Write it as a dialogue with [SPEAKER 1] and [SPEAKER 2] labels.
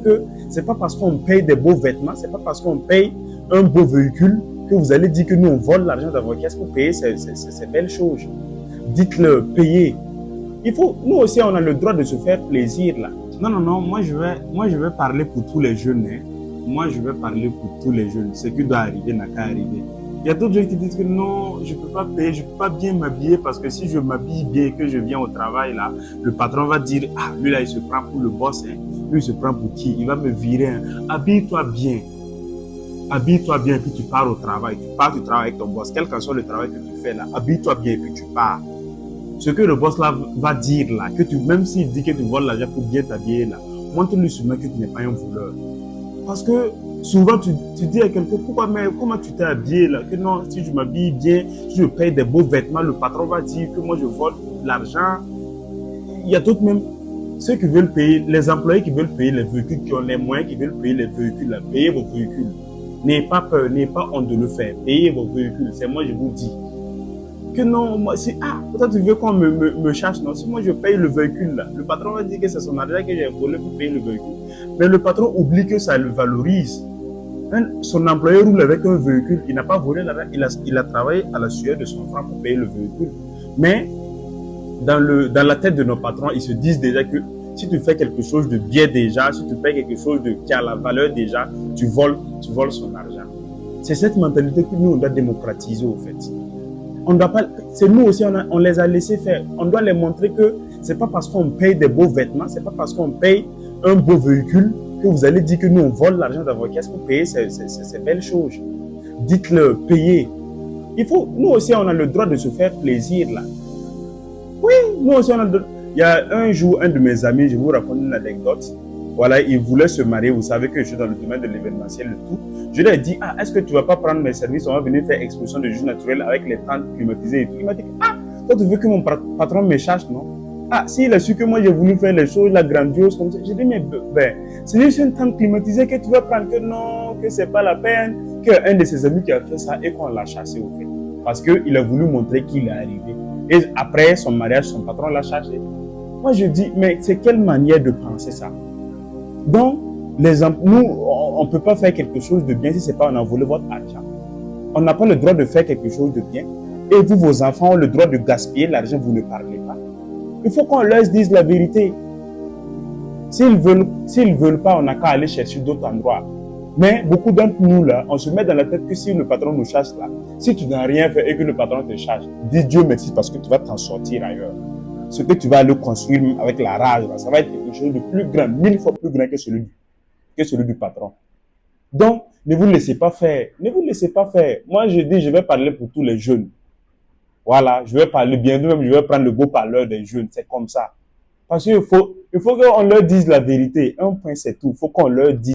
[SPEAKER 1] que c'est pas parce qu'on paye des beaux vêtements, c'est pas parce qu'on paye un beau véhicule que vous allez dire que nous on vole l'argent dans vos caisses pour payer ces belles choses. Dites-le, payez. Nous aussi on a le droit de se faire plaisir là.
[SPEAKER 2] Non, non, non, moi je vais parler pour tous les jeunes. Hein. Moi je vais parler pour tous les jeunes. Ce qui doit arriver n'a qu'à arriver. Il y a d'autres gens qui disent que non, je ne peux pas payer, je ne peux pas bien m'habiller parce que si je m'habille bien et que je viens au travail, là, le patron va dire, ah, lui là, il se prend pour le boss, hein. Lui, il se prend pour qui? Il va me virer. Hein. Habille-toi bien. Habille-toi bien et puis tu pars au travail. Tu pars du travail avec ton boss. Quel que soit le travail que tu fais là, habille-toi bien et puis tu pars. Ce que le boss là va dire là, même s'il dit que tu voles l'argent pour bien t'habiller là, montre-lui souvent que tu n'es pas un voleur. Parce que souvent tu dis à quelqu'un, comment tu t'es habillé là? Que non, si je m'habille bien, si je paye des beaux vêtements, le patron va dire que moi je vole l'argent. Il y a d'autres même, ceux qui veulent payer, les employés qui veulent payer les véhicules, qui ont les moyens, qui veulent payer les véhicules là, payez vos véhicules. N'ayez pas peur, n'ayez pas honte de le faire. Payez vos véhicules, c'est moi je vous dis. Que non, moi, toi tu veux qu'on me cherche, non, si moi je paye le véhicule là, le patron va dire que c'est son argent que j'ai volé pour payer le véhicule. Mais le patron oublie que ça le valorise. Son employé roule avec un véhicule, il n'a pas volé l'argent, il a travaillé à la sueur de son franc pour payer le véhicule. Mais dans la tête de nos patrons, ils se disent déjà que si tu fais quelque chose de bien déjà, si tu fais quelque chose qui a la valeur déjà, tu voles son argent. C'est cette mentalité que nous on doit démocratiser au fait. On doit pas, c'est nous aussi, on les a laissés faire. On doit les montrer que c'est pas parce qu'on paye des beaux vêtements, c'est pas parce qu'on paye un beau véhicule que vous allez dire que nous on vole l'argent dans vos caisses pour payer ces belles choses. Dites-le, payez. Nous aussi on a le droit de se faire plaisir là. Oui, nous aussi on a le droit. Il y a un jour, un de mes amis, je vous raconte une anecdote. Voilà, il voulait se marier, vous savez que je suis dans le domaine de l'événementiel et tout. Je lui ai dit, est-ce que tu ne vas pas prendre mes services, on va venir faire exposition de jus naturel avec les tentes climatisées et tout. Il m'a dit, toi tu veux que mon patron me charge, non? S'il a su que moi j'ai voulu faire les choses, la grandiose comme ça. J'ai dit, mais c'est juste une tente climatisée que tu vas prendre, que non, que c'est pas la peine, qu'un de ses amis qui a fait ça et qu'on l'a chassé au fait. Parce qu'il a voulu montrer qu'il est arrivé. Et après son mariage, son patron l'a chassé. Moi je dis, mais c'est quelle manière de penser ça? Donc, nous, on ne peut pas faire quelque chose de bien si ce n'est pas on a volé votre argent. On n'a pas le droit de faire quelque chose de bien. Et vous, vos enfants, ont le droit de gaspiller l'argent, vous ne parlez pas. Il faut qu'on leur dise la vérité. S'ils veulent pas, on n'a qu'à aller chercher d'autres endroits. Mais beaucoup d'entre nous, là, on se met dans la tête que si le patron nous chasse là, si tu n'as rien fait et que le patron te chasse, dis Dieu merci parce que tu vas t'en sortir ailleurs. Ce que tu vas aller construire avec la rage, là, ça va être quelque chose de plus grand, 1000 fois plus grand que celui du patron. Donc, ne vous laissez pas faire. Ne vous laissez pas faire. Moi, je dis, je vais parler pour tous les jeunes. Voilà, je vais parler bien, même je vais prendre le beau parleur des jeunes. C'est comme ça. Parce qu'il faut qu'on leur dise la vérité. Un point, c'est tout. Il faut qu'on leur dise.